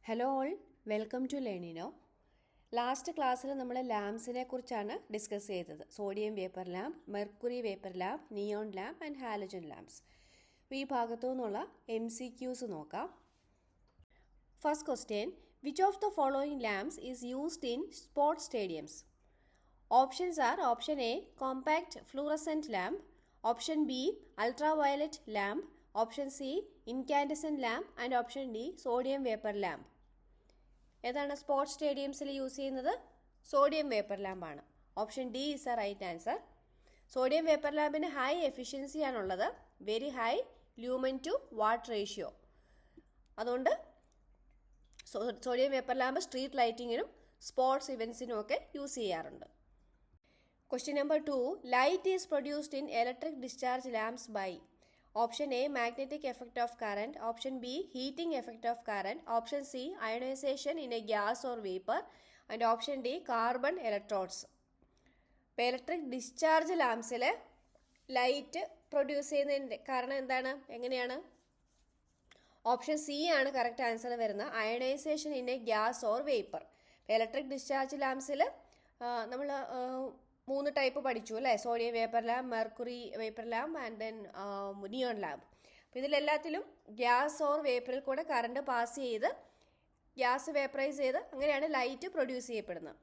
Hello all, welcome to Learnino. Last ക്ലാസ്സിൽ നമ്മൾ ലാംപ്സിനെ കുറിച്ചാണ് ഡിസ്കസ് ചെയ്തത്. Sodium vapour lamp, mercury vapour lamp, neon lamp and halogen lamps. അപ്പോൾ ഈ ഭാഗത്തു നിന്നുള്ള MCQs നോക്കാം. First question, which of the following lamps is used in sports stadiums? Options are: option A compact fluorescent lamp, option B ultraviolet lamp, option C incandescent lamp and option D sodium vapour lamp. ഏതാണ് sports സ്റ്റേഡിയംസിൽ use ചെയ്യുന്നത്? Sodium vapour ലാമ്പാണ്. Option D is a right answer. Sodium vapour ലാമ്പിന് high efficiency ആണുള്ളത്, very high lumen to watt ratio. അതുകൊണ്ട് sodium vapour lamp street ലൈറ്റിങ്ങിനും sports ഇവൻസിനും ഒക്കെ use ചെയ്യാറുണ്ട്. Question number 2, light is produced in electric discharge lamps by: option A magnetic effect of current, option B heating effect of current, option C ionisation in a gas or vapour and option D carbon electrodes. ഇപ്പോൾ electric discharge ലാംപ്സിൽ light produce ചെയ്യുന്നതിൻ്റെ കാരണം എന്താണ്, എങ്ങനെയാണ്? Option C ആണ് correct answer വരുന്നത്, ionisation in a gas or vapour. Electric discharge ലാംപ്സിൽ നമ്മൾ 3 ടൈപ്പ് പഠിച്ചു അല്ലേ? Sodium vapour lamp, mercury vapour lamp and then neon lamp. അപ്പോൾ ഇതിലെല്ലാത്തിലും ഗ്യാസ് ഓർ വേപ്പറിൽ കൂടെ കറണ്ട് പാസ് ചെയ്ത് ഗ്യാസ് വേപ്പറൈസ് ചെയ്ത് അങ്ങനെയാണ് ലൈറ്റ് പ്രൊഡ്യൂസ് ചെയ്യപ്പെടുന്നത്.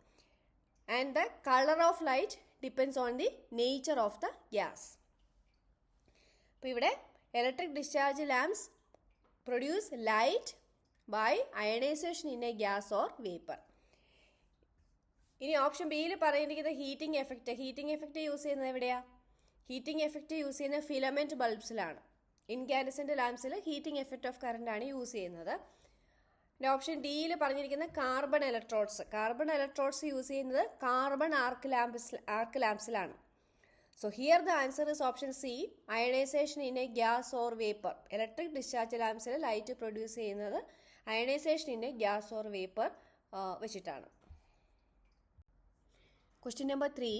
And the colour of light depends on the nature of the gas. അപ്പോൾ ഇവിടെ electric discharge lamps produce light by ionisation in a gas or vapour. ഇനി option ബിയിൽ പറഞ്ഞിരിക്കുന്നത് heating effect use ചെയ്യുന്നത് എവിടെയാണ്? ഹീറ്റിംഗ് എഫക്റ്റ് യൂസ് ചെയ്യുന്നത് filament ബൾബ്സിലാണ്. Incandescent ലാംപ്സിൽ ഹീറ്റിംഗ് എഫക്റ്റ് ഓഫ് കറണ്ട് ആണ് യൂസ് ചെയ്യുന്നത്. ഓപ്ഷൻ ഡിയിൽ പറഞ്ഞിരിക്കുന്ന കാർബൺ ഇലക്ട്രോഡ്സ് യൂസ് ചെയ്യുന്നത് കാർബൺ ആർക്ക് ലാംപ്സിലാണ്. So here the answer is option C, ionisation in a gas or vapour. Electric discharge ലാംപ്സിൽ ലൈറ്റ് പ്രൊഡ്യൂസ് ചെയ്യുന്നത് ionisation in a gas or vapour വെച്ചിട്ടാണ്. Question number 3,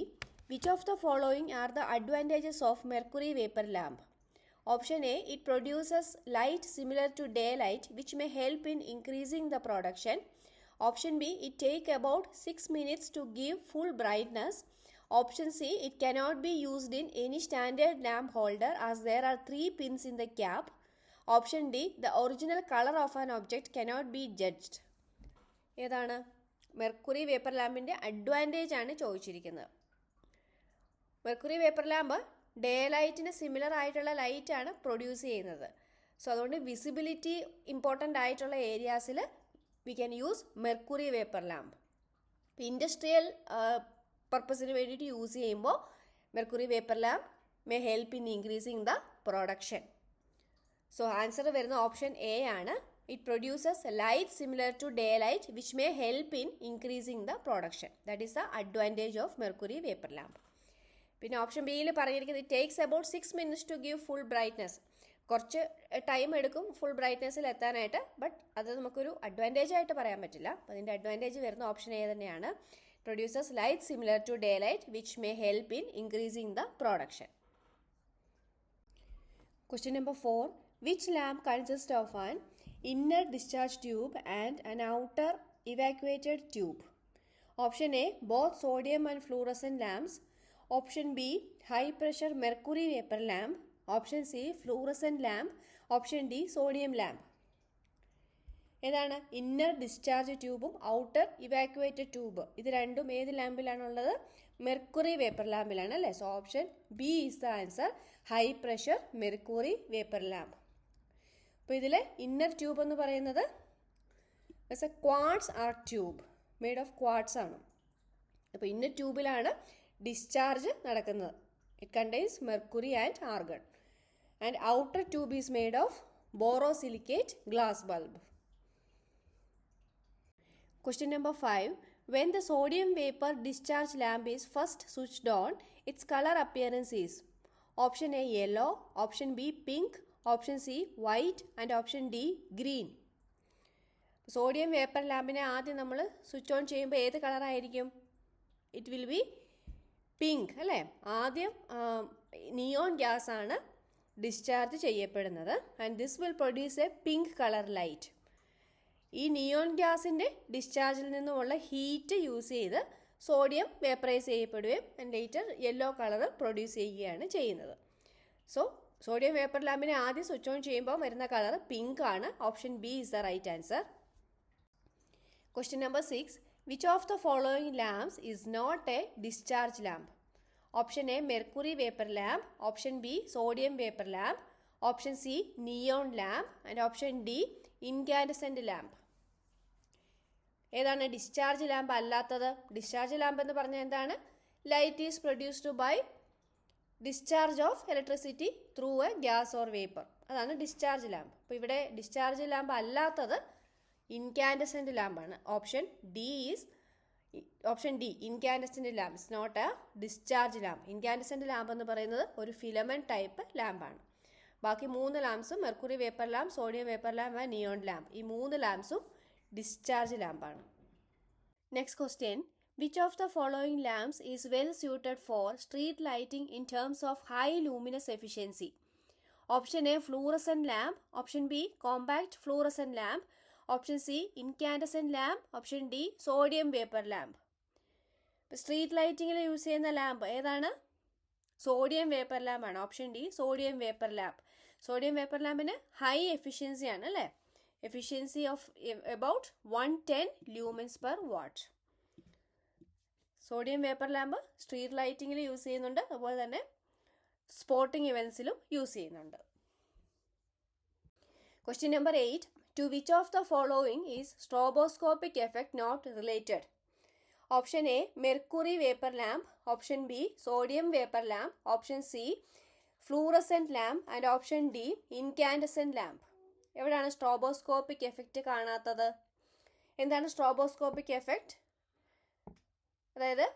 which of the following are the advantages of mercury vapor lamp? Option A, it produces light similar to daylight which may help in increasing the production. Option B, it take about 6 minutes to give full brightness. Option C, it cannot be used in any standard lamp holder as there are 3 pins in the cap. Option D, the original color of an object cannot be judged. ഏതാണ്? Mercury vapour ലാമ്പിൻ്റെ advantage ആണ് ചോദിച്ചിരിക്കുന്നത്. Mercury vapour lamp day ലൈറ്റിന് similar ആയിട്ടുള്ള ലൈറ്റാണ് produce ചെയ്യുന്നത്. So അതുകൊണ്ട് visibility important ആയിട്ടുള്ള ഏരിയാസിൽ we can use mercury vapour lamp. Industrial പർപ്പസിന് വേണ്ടിയിട്ട് യൂസ് ചെയ്യുമ്പോൾ mercury vapour lamp may help in increasing the production. So answer വരുന്ന ഓപ്ഷൻ എ ആണ്. It produces light similar to daylight which may help in increasing the production. That is the advantage of mercury vapor lamp. പിന്നെ option ബിയിൽ പറഞ്ഞിരിക്കുന്നത് it takes about 6 minutes to give full brightness. കുറച്ച് time എടുക്കും full ബ്രൈറ്റ്നെസ്സിൽ എത്താനായിട്ട്, but അത് നമുക്കൊരു advantage ആയിട്ട് പറയാൻ പറ്റില്ല. അപ്പോൾ അതിൻ്റെ അഡ്വാൻറ്റേജ് വരുന്ന ഓപ്ഷൻ എ തന്നെയാണ്. Produces light similar to day light which may help in increasing the production. Question number 4, which lamp consists of an inner discharge tube and an outer evacuated tube? Option A, both sodium and fluorescent lamps. Option B, high pressure mercury vapor lamp. Option C, fluorescent lamp. Option D, sodium lamp. ഏതാണ്? Inner discharge ട്യൂബും outer ഇവാക്യുവേറ്റഡ് tube, ഇത് രണ്ടും ഏത് ലാമ്പിലാണുള്ളത്? Mercury vapour ലാമ്പിലാണ് അല്ലേ? So option B is the answer, high pressure mercury vapour lamp. അപ്പോൾ ഇതിൽ inner tube എന്ന് പറയുന്നത് A quartz arc tube, made of quartz ആണ്. അപ്പോൾ ഇന്നർ ട്യൂബിലാണ് ഡിസ്ചാർജ് നടക്കുന്നത്. It contains mercury and argon. And outer tube is made of borosilicate glass bulb. Question number 5, when the sodium vapor discharge lamp is first switched on, its color appearance is: option A, yellow, option B, pink, option C, white and option D, green. Sodium vapour ലാമ്പിനെ ആദ്യം നമ്മൾ switch on ചെയ്യുമ്പോൾ ഏത് കളറായിരിക്കും? It will be pink അല്ലേ? ആദ്യം neon gas ആണ് discharge ചെയ്യപ്പെടുന്നത് and this will produce a pink colour light. ഈ നിയോൺ ഗ്യാസിൻ്റെ ഡിസ്ചാർജിൽ നിന്നുമുള്ള ഹീറ്റ് യൂസ് ചെയ്ത് സോഡിയം വേപ്പറൈസ് ചെയ്യപ്പെടുകയും ലേറ്റർ യെല്ലോ കളർ പ്രൊഡ്യൂസ് ചെയ്യുകയാണ് ചെയ്യുന്നത്. സോ സോഡിയം വേപ്പർ ലാമ്പിനെ ആദ്യം സ്വിച്ച് ഓൺ ചെയ്യുമ്പോൾ വരുന്ന കളർ പിങ്ക് ആണ്. Option B is the right answer. Question number 6. Which of the following lamps is not a discharge lamp? Option A mercury vapour lamp, option B sodium vapour lamp, option C neon lamp and option D incandescent lamp. ഏതാണ് discharge lamp അല്ലാത്തത്? Discharge lamp എന്ന് പറഞ്ഞാൽ എന്താണ്? Light is produced by discharge of electricity through a gas or vapour. അതാണ് discharge lamp. അപ്പോൾ ഇവിടെ discharge lamp അല്ലാത്തത് incandescent ലാമ്പാണ്. Option D incandescent lamp is not a discharge lamp. Incandescent lamp എന്ന് പറയുന്നത് ഒരു ഫിലമെന്റ് ടൈപ്പ് ലാമ്പാണ്. ബാക്കി 3 ലാംപ്സും mercury vapour lamp, sodium vapour lamp and neon lamp, ഈ 3 ലാംപ്സും ഡിസ്ചാർജ് ലാമ്പാണ്. Next question. Which of the following lamps is well suited for street lighting in terms of high luminous efficiency? Option A fluorescent lamp, option B compact fluorescent lamp, option C incandescent lamp, option D sodium vapor lamp. Street ലൈറ്റിങ്ങിൽ use ചെയ്യുന്ന lamp ഏതാണ്? Sodium vapour lamp ആണ്. Option D sodium vapour lamp. Sodium vapour ലാമ്പിന് high efficiency ആണ് അല്ലേ? Efficiency of about 110 lumens per watt. Sodium vapour lamp street ലൈറ്റിങ്ങിൽ use ചെയ്യുന്നുണ്ട്, അതുപോലെ തന്നെ സ്പോർട്ടിംഗ് ഇവൻസിലും യൂസ് ചെയ്യുന്നുണ്ട്. Question number 8. To which of the following is stroboscopic effect not related? Option A mercury vapour lamp, option B sodium vapour lamp, option C fluorescent lamp and option D incandescent lamp. എവിടെയാണ് സ്ട്രോബോസ്കോപ്പിക് effect കാണാത്തത്? എന്താണ് സ്ട്രോബോസ്കോപ്പിക് effect? അതായത്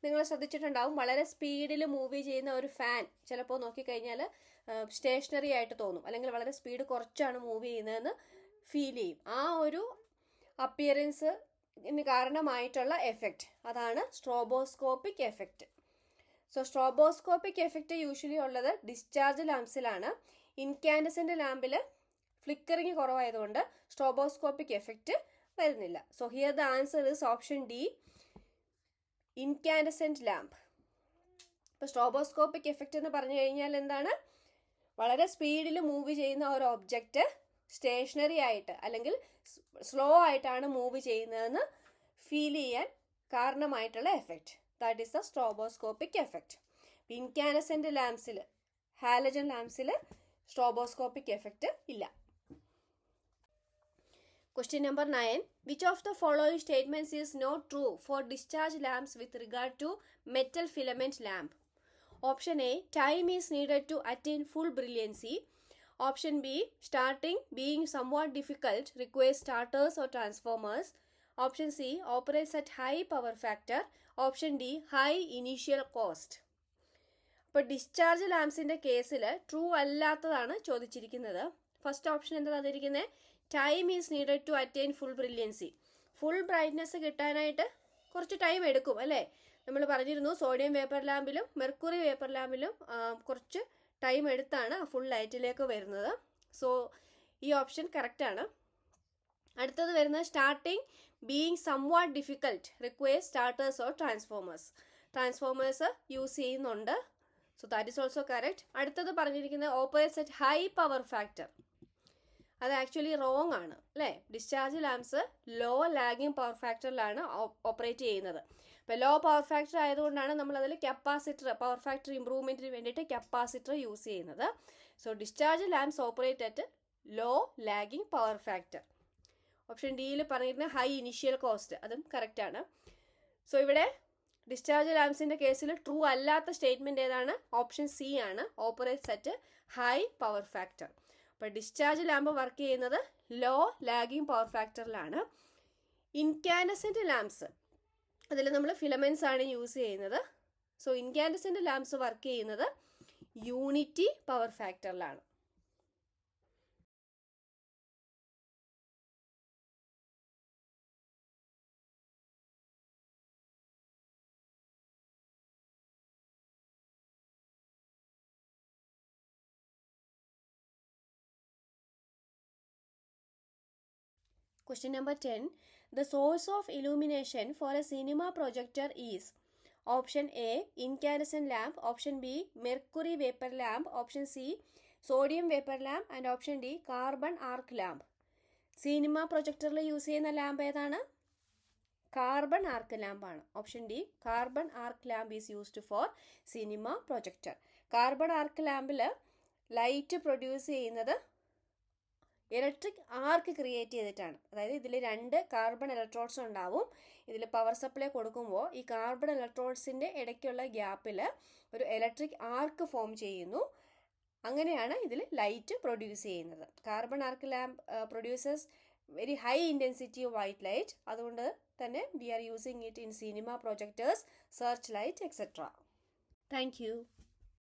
നിങ്ങൾ ശ്രദ്ധിച്ചിട്ടുണ്ടാവും, വളരെ സ്പീഡിൽ move ചെയ്യുന്ന ഒരു fan ചിലപ്പോൾ നോക്കിക്കഴിഞ്ഞാൽ സ്റ്റേഷനറി ആയിട്ട് തോന്നും, അല്ലെങ്കിൽ വളരെ സ്പീഡ് കുറച്ചാണ് മൂവ് ചെയ്യുന്നതെന്ന് ഫീൽ ചെയ്യും. ആ ഒരു അപ്പിയറൻസ് കാരണമായിട്ടുള്ള എഫക്റ്റ്, അതാണ് സ്ട്രോബോസ്കോപ്പിക് എഫക്റ്റ്. സോ സ്ട്രോബോസ്കോപ്പിക് എഫക്റ്റ് യൂഷ്വലി ഉള്ളത് ഡിസ്ചാർജ് ലാംപ്സിലാണ്. ഇൻകാൻഡസെന്റ് ലാമ്പിൽ ഫ്ലിക്കറിങ് കുറവായതുകൊണ്ട് സ്ട്രോബോസ്കോപ്പിക് എഫക്റ്റ് വരുന്നില്ല. So here the answer is option D incandescent lamp. ഇപ്പോൾ സ്ട്രോബോസ്കോപ്പിക് എഫക്റ്റ് എന്ന് പറഞ്ഞു കഴിഞ്ഞാൽ എന്താണ്? വളരെ സ്പീഡിൽ മൂവ് ചെയ്യുന്ന ഒരു ഒബ്ജക്റ്റ് സ്റ്റേഷനറി ആയിട്ട് അല്ലെങ്കിൽ സ്ലോ ആയിട്ടാണ് മൂവ് ചെയ്യുന്നതെന്ന് ഫീൽ ചെയ്യാൻ കാരണമായിട്ടുള്ള effect, that is the stroboscopic effect. Incandescent ലാംപ്സിൽ, ഹാലജൻ ലാംപ്സിൽ സ്ട്രോബോസ്കോപ്പിക് എഫക്റ്റ് ഇല്ല. Question number 9. Which of the following statements is not true for discharge lamps with regard to metal filament lamp? Option A. Time is needed to attain full brilliancy. Option B. Starting being somewhat difficult requires starters or transformers. Option C. Operates at high power factor. Option D. High initial cost. ഇപ്പോൾ discharge ലാംപ്സിൻ്റെ കേസിൽ true അല്ലാത്തതാണ് ചോദിച്ചിരിക്കുന്നത്. First option എന്താ തന്നിരിക്കുന്നത്? Time is needed to attain full brilliancy. Full brightness കിട്ടാനായിട്ട് കുറച്ച് time എടുക്കും അല്ലേ? നമ്മൾ പറഞ്ഞിരുന്നു സോഡിയം വേപ്പർ ലാമ്പിലും മെർക്കുറി വേപ്പർ ലാമ്പിലും കുറച്ച് ടൈം എടുത്താണ് ഫുൾ ലൈറ്റിലേക്ക് വരുന്നത്. സോ ഈ ഓപ്ഷൻ കറക്റ്റാണ്. അടുത്തത് വരുന്നത് starting being somewhat difficult requires starters or transformers use ചെയ്യുന്നുണ്ട്. So that is also correct. അടുത്തത് പറഞ്ഞിരിക്കുന്നത് operates at high power factor. അത് ആക്ച്വലി റോങ് ആണ് അല്ലേ? Discharge lamps low lagging power ഫാക്ടറിലാണ് ഓപ്പറേറ്റ് ചെയ്യുന്നത്. ഇപ്പോൾ ലോ പവർ ഫാക്ടർ ആയതുകൊണ്ടാണ് നമ്മൾ അതിൽ കപ്പാസിറ്റർ, പവർ ഫാക്ടർ ഇമ്പ്രൂവ്മെൻറ്റിന് വേണ്ടിയിട്ട് കപ്പാസിറ്റർ യൂസ് ചെയ്യുന്നത്. So discharge lamps operate at low lagging power factor. Option ഡിയിൽ പറഞ്ഞിരുന്ന ഹൈ ഇനിഷ്യൽ കോസ്റ്റ്, അതും കറക്റ്റാണ്. സോ ഇവിടെ ഡിസ്ചാർജ് ലാംപ്സിൻ്റെ കേസിൽ ട്രൂ അല്ലാത്ത സ്റ്റേറ്റ്മെൻറ്റ് ഏതാണ്? ഓപ്ഷൻ സി ആണ്, operates at high power factor. അപ്പോൾ ഡിസ്ചാർജ് ലാമ്പ് വർക്ക് ചെയ്യുന്നത് ലോ ലാഗിങ് പവർ ഫാക്ടറിലാണ്. ഇൻകാൻഡസെന്റ് ലാംപ്സ്, അതിൽ നമ്മൾ ഫിലമെന്റ്സ് ആണ് യൂസ് ചെയ്യുന്നത്. സോ ഇൻകാൻഡസെന്റ് ലാംപ്സ് വർക്ക് ചെയ്യുന്നത് യൂണിറ്റി പവർ ഫാക്ടറിലാണ്. Question number 10. The source of illumination for a cinema projector is option A, incandescent lamp, option B, mercury vapor lamp, option C, sodium vapor lamp, and option D, carbon arc lamp. Cinema പ്രൊജക്ടറിൽ use ചെയ്യുന്ന lamp ഏതാണ്? Carbon arc ലാമ്പാണ്. Option D, carbon arc lamp is used for cinema projector. Carbon arc ലാമ്പിൽ light produce ചെയ്യുന്നത് electric arc create ചെയ്തിട്ടാണ്. അതായത് ഇതിൽ 2 carbon electrodes ഉണ്ടാവും. ഇതിൽ പവർ സപ്ലൈ കൊടുക്കുമ്പോൾ ഈ കാർബൺ ഇലക്ട്രോഡ്സിൻ്റെ ഇടയ്ക്കുള്ള ഗ്യാപ്പിൽ ഒരു ഇലക്ട്രിക് ആർക്ക് ഫോം ചെയ്യുന്നു. അങ്ങനെയാണ് ഇതിൽ ലൈറ്റ് പ്രൊഡ്യൂസ് ചെയ്യുന്നത്. Carbon arc lamp produces very high intensity white light. അതുകൊണ്ട് തന്നെ we are using it in cinema projectors, search light, etcetera. Thank U.